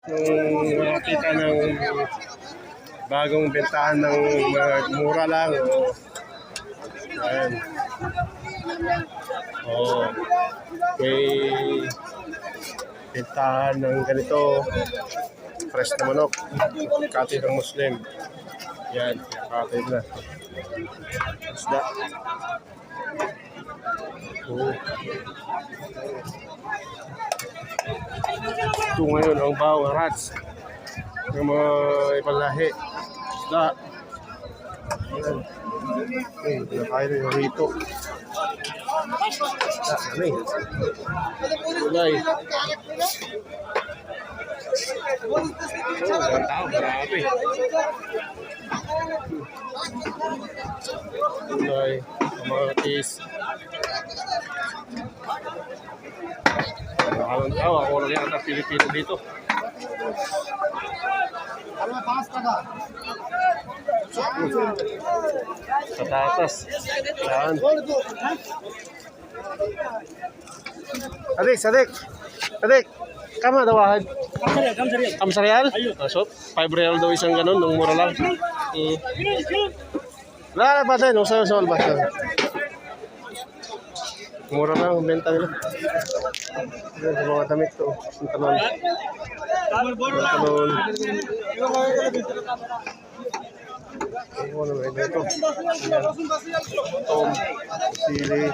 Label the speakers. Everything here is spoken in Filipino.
Speaker 1: Nung makakita ng bagong bentahan ng mura lang. Ayan. May bentahan ng ganito. Fresh na manok. Katid ng Muslim. Yan, katid na. Isda. Ito ngayon ang bawang rats ng mga ibang lahi. Isda. Ayan. Pinakain na yung rito. Ano eh? Gulay. Ang tao, marami. Gulay, kamatis. Ang tao, ako lang yan ang Pilipino dito. Patatas. Yan. Adik. Kama dawahan? Kamsarial? So, 5 real daw isang ganun, nung mura lang. Wala pa tayo, nung sa ba? Mura lang, benta nila. Yung mga damit to, sintalon. Sintalon. Ano na ito? Tom, sili.